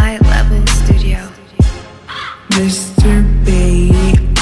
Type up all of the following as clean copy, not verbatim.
High Level Studio. Mr. Bay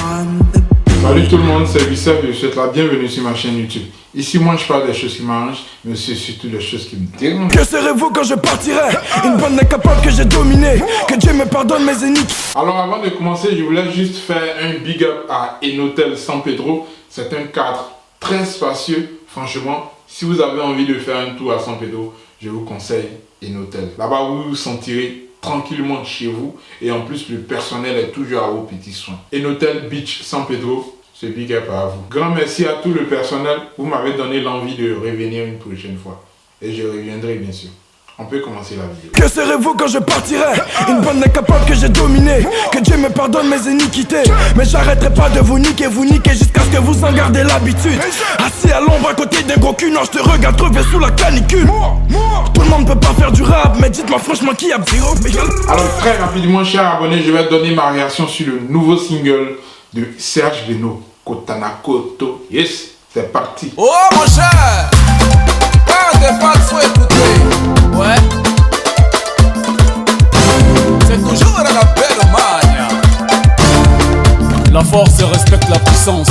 on the beat. Salut tout le monde, c'est Victor et je vous souhaite la bienvenue sur ma chaîne YouTube. Ici, moi, je parle des choses qui m'arrangent, mais aussi surtout des choses qui me dérangent. Que serez-vous quand je partirai? Une bande incapable que j'ai dominée. Que Dieu me pardonne mes ennemis. Alors, avant de commencer, je voulais juste faire un big up à Enotel San Pedro. C'est un cadre très spacieux. Franchement, si vous avez envie de faire un tour à San Pedro, je vous conseille Enotel. Là-bas, vous vous sentirez tranquillement chez vous et en plus, le personnel est toujours à vos petits soins. Enotel Beach San Pedro. C'est big up à vous. Grand merci à tout le personnel. Vous m'avez donné l'envie de revenir une prochaine fois. Et je reviendrai bien sûr. On peut commencer la vidéo. Que serez-vous quand je partirai? Une bande incapable que j'ai dominée. Que Dieu me pardonne mes iniquités. Mais j'arrêterai pas de vous niquer jusqu'à ce que vous en gardez l'habitude. Assis à l'ombre à côté d'un gros cul, non je te regarde crever sous la canicule. Tout le monde peut pas faire du rap, mais dites-moi franchement qui a zéro. Alors très rapidement, chers abonnés, je vais donner ma réaction sur le nouveau single de Serge Beno, Kotana Koto. Yes, c'est parti. Oh mon cher, quand tes fans sont écoutés, ouais, c'est toujours à la belle mania. La force respecte la puissance.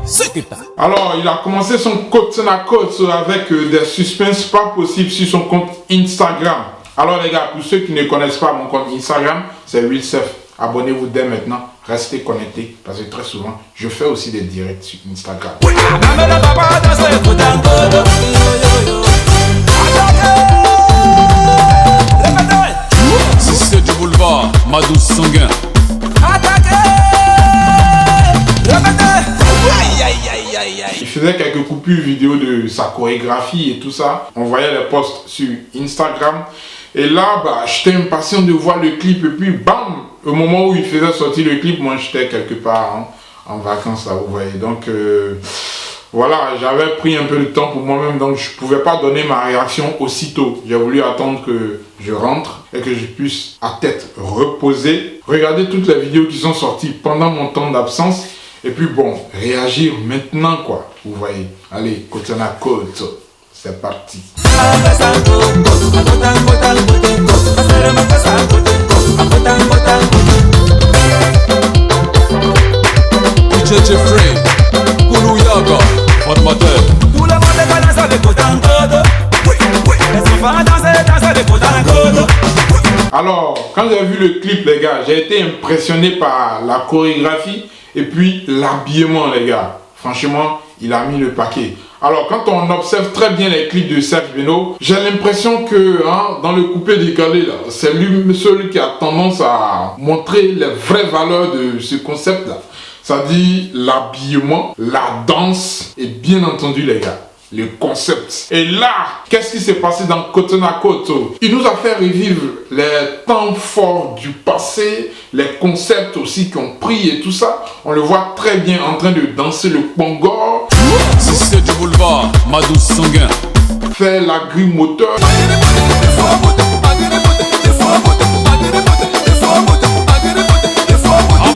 C'est que t'as. Alors, il a commencé son Kotana Koto avec des suspens pas possibles sur son compte Instagram. Alors les gars, pour ceux qui ne connaissent pas mon compte Instagram, c'est Willsef. Abonnez-vous dès maintenant, restez connectés parce que très souvent, je fais aussi des directs sur Instagram. Si c'est du boulevard, ma douce sanguin. Il faisait quelques coupures vidéo de sa chorégraphie et tout ça. On voyait les posts sur Instagram. Et là, j'étais impatient de voir le clip et puis bam! Au moment où il faisait sortir le clip, moi j'étais quelque part en vacances là, vous voyez. Donc voilà, j'avais pris un peu de temps pour moi-même, donc je pouvais pas donner ma réaction aussitôt. J'ai voulu attendre que je rentre et que je puisse à tête reposer, regarder toutes les vidéos qui sont sorties pendant mon temps d'absence et puis bon, réagir maintenant quoi, vous voyez. Allez, Kotana Koto, c'est parti. DJ Jeffrey, Koulou Yaga, formateur. Tout le monde est avec Kotankodo. Les enfants dansent avec Kotankodo. Alors, quand j'ai vu le clip, les gars, j'ai été impressionné par la chorégraphie et puis l'habillement, les gars. Franchement, il a mis le paquet. Alors, quand on observe très bien les clips de Serge Beno, j'ai l'impression que dans le coupé décalé, là, c'est lui seul qui a tendance à montrer les vraies valeurs de ce concept-là. C'est-à-dire l'habillement, la danse et bien entendu, les gars, le concept. Et là, qu'est-ce qui s'est passé dans Kotana Koto? Il nous a fait revivre les temps forts du passé, les concepts aussi qui ont pris et tout ça. On le voit très bien en train de danser le pongor. Si c'est du boulevard, ma douce sanguin. Faire la grille moteur.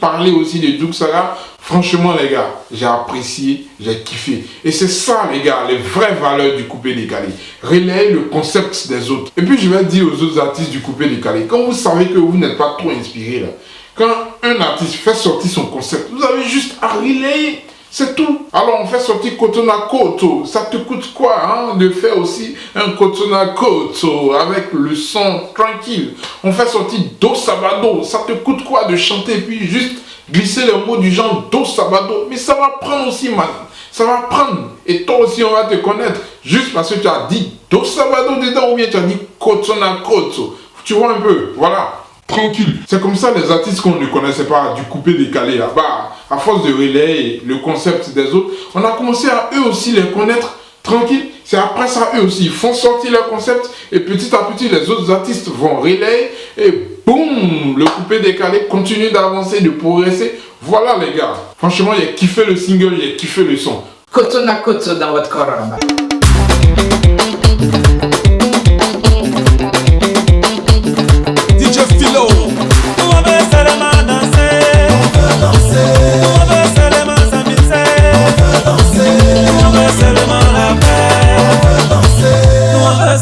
Parler aussi de Duxara. Franchement les gars, j'ai apprécié, j'ai kiffé. Et c'est ça les gars, les vraies valeurs du coupé décalé. Relayer le concept des autres. Et puis je vais dire aux autres artistes du coupé décalé, quand vous savez que vous n'êtes pas trop inspiré là, quand un artiste fait sortir son concept, vous avez juste à relayer. C'est tout. Alors on fait sortir Kotana Koto. Ça te coûte quoi de faire aussi un Kotana Koto avec le son tranquille. On fait sortir Do Sabado. Ça te coûte quoi de chanter puis juste glisser les mots du genre Do Sabado. Mais ça va prendre aussi, man. Ça va prendre. Et toi aussi, on va te connaître. Juste parce que tu as dit Do Sabado dedans ou bien tu as dit Kotana Koto. Tu vois un peu. Voilà. Tranquille. C'est comme ça les artistes qu'on ne connaissait pas du coupé décalé là-bas. À force de relayer le concept des autres, on a commencé à eux aussi les connaître tranquille. C'est après ça eux aussi, ils font sortir leur concept et petit à petit les autres artistes vont relayer et boum, le coupé décalé continue d'avancer, de progresser. Voilà les gars. Franchement, j'ai kiffé le single, j'ai kiffé le son. Kotana Koto dans votre corps. DJ Philo.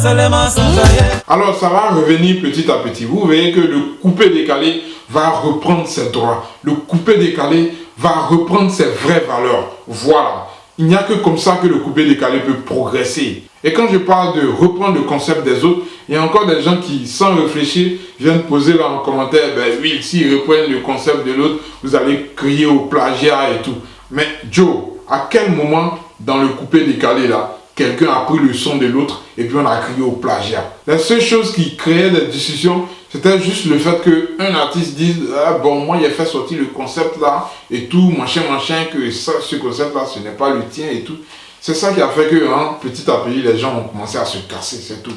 c'est les mensonges. Alors ça va revenir petit à petit. Vous voyez que le coupé-décalé va reprendre ses droits. Le coupé-décalé va reprendre ses vraies valeurs. Voilà. Il n'y a que comme ça que le coupé-décalé peut progresser. Et quand je parle de reprendre le concept des autres, il y a encore des gens qui, sans réfléchir, viennent poser là en commentaire, ben oui, s'ils reprennent le concept de l'autre, vous allez crier au plagiat et tout. Mais Joe, à quel moment dans le coupé-décalé là, quelqu'un a pris le son de l'autre et puis on a crié au plagiat? La seule chose qui créait des discussions, c'était juste le fait qu'un artiste dise ah, bon, moi j'ai fait sortir le concept là et tout, machin, que ça, ce concept là, ce n'est pas le tien et tout. C'est ça qui a fait que petit à petit, les gens ont commencé à se casser, c'est tout.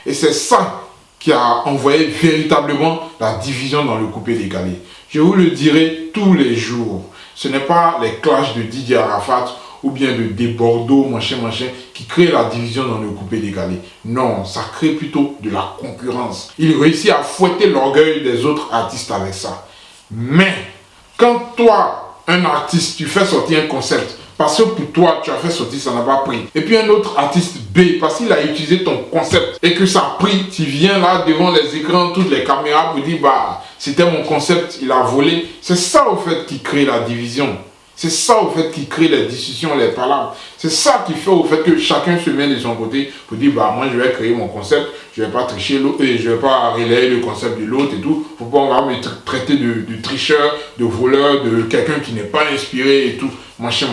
Et c'est ça qui a envoyé véritablement la division dans le coupé-décalé. Je vous le dirai tous les jours. Ce n'est pas les clashs de Didier Arafat ou bien de Bordeaux, machin, qui créent la division dans le coupé-décalé. Non, ça crée plutôt de la concurrence. Il réussit à fouetter l'orgueil des autres artistes avec ça. Mais, quand toi, un artiste, tu fais sortir un concept, parce que pour toi, tu as fait sortir, ça n'a pas pris. Et puis un autre artiste B, parce qu'il a utilisé ton concept et que ça a pris, tu viens là devant les écrans, toutes les caméras pour dire, bah, c'était mon concept, il a volé. C'est ça au fait qui crée la division. C'est ça au fait qui crée les discussions, les palabres. C'est ça qui fait au fait que chacun se met de son côté pour dire, bah, moi je vais créer mon concept, je vais pas tricher l'autre et je vais pas relayer le concept de l'autre et tout. Faut pas on va me traiter de tricheur, de voleur, de quelqu'un qui n'est pas inspiré et tout. Machin.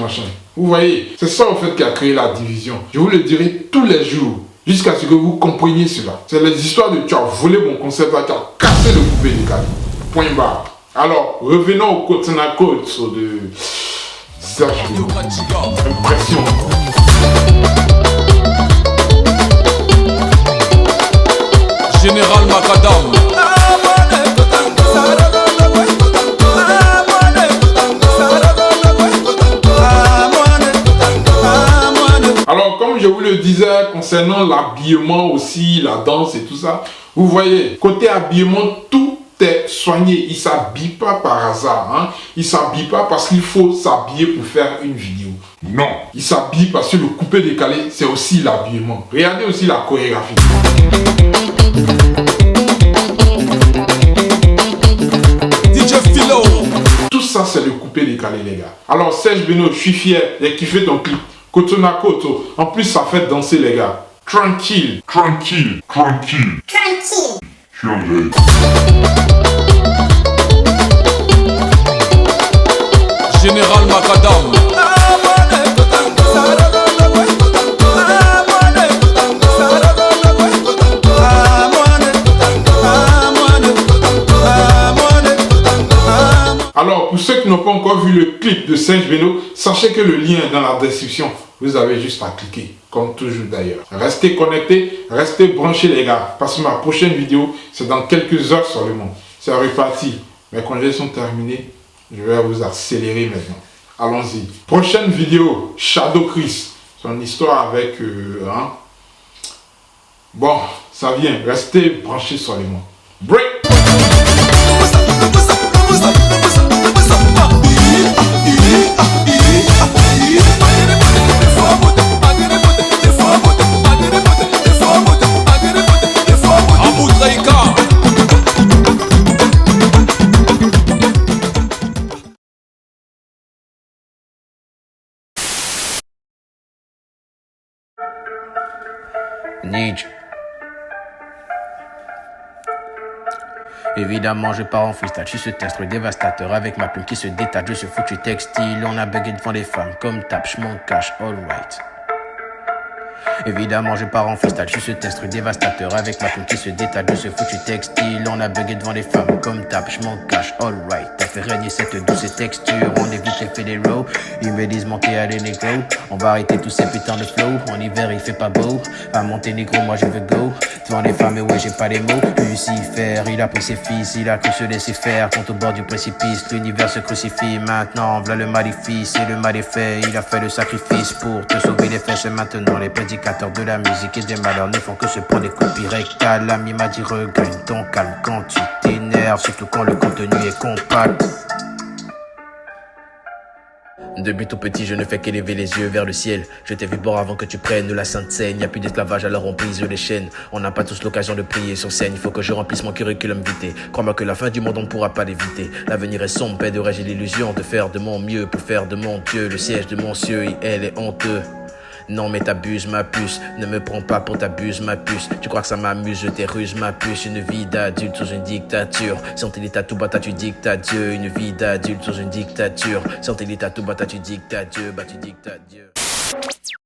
Vous voyez, c'est ça au fait qui a créé la division. Je vous le dirai tous les jours, jusqu'à ce que vous compreniez cela. C'est les histoires de tu as volé mon concept, tu as cassé le coupé-décalé. Point barre. Alors, revenons au côte à côte de Serge Beno. Impression. Général Macadam. Alors, comme je vous le disais, concernant l'habillement aussi, la danse et tout ça, vous voyez, côté habillement, tout est soigné. Il ne s'habille pas par hasard. Il ne s'habille pas parce qu'il faut s'habiller pour faire une vidéo. Non. Il s'habille parce que le coupé-décalé, c'est aussi l'habillement. Regardez aussi la chorégraphie. DJ Philo. Tout ça, c'est le coupé-décalé, les gars. Alors, Serge Beno, je suis fier. J'ai kiffé ton clip. Kotona Koto. En plus, ça fait danser, les gars. Tranquille. Général Macadam. Alors, pour ceux qui n'ont pas encore vu le clip de Serge Beno, sachez que le lien est dans la description. Vous avez juste à cliquer, comme toujours d'ailleurs. Restez connectés, restez branchés les gars, parce que ma prochaine vidéo, c'est dans quelques heures seulement. C'est reparti. Mes congés sont terminés. Je vais vous accélérer maintenant. Allons-y. Prochaine vidéo, Shadow Chris. Son histoire avec... Bon, ça vient. Restez branchés seulement. Break! Need you. Évidemment, je pars en freestyle, je suis ce texte dévastateur avec ma plume qui se détache de ce foutu textile. On a bugué devant les femmes comme tap, je m'en cache, alright. Évidemment, je pars en freestyle, je suis ce texte dévastateur avec ma plume qui se détache de ce foutu textile. On a bugué devant les femmes comme tap, je m'en cache, alright. T'as fait régner cette douce texture, on évite l'effet des low. Ils me disent monter à les négros, on va arrêter tous ces putains de flow. En hiver il fait pas beau, à Monténégro moi je veux go. Devant les femmes, ouais j'ai pas les mots. Lucifer, il a pris ses fils, il a cru se laisser faire. Quand au bord du précipice, l'univers se crucifie. Maintenant, v'là le maléfice et le mal est fait. Il a fait le sacrifice pour te sauver les fesses. Maintenant les prédicateurs de la musique et des malheurs ne font que se prendre des copies rectales. L'ami m'a dit regagne ton calme quand tu t'es t'énerve, surtout quand le contenu est compact. Depuis tout petit, je ne fais qu'élever les yeux vers le ciel. Je t'ai vu boire avant que tu prennes la Sainte Seine. Y'a plus d'esclavage, alors on brise les chaînes. On n'a pas tous l'occasion de prier sur scène. Il faut que je remplisse mon curriculum vitae. Crois-moi que la fin du monde, on ne pourra pas l'éviter. L'avenir est sombre, paix de rêve, j'ai l'illusion de faire de mon mieux pour faire de mon Dieu le siège de mon cieux. Et elle est honteux. Non mais t'abuses ma puce, ne me prends pas pour t'abuses ma puce. Tu crois que ça m'amuse, je t'éruse ma puce. Une vie d'adulte sous une dictature. Santé l'état tout bata tu dictes à Dieu. Une vie d'adulte sous une dictature. Santé l'état tout bata tu dictes à Dieu. Bah tu dictes à Dieu.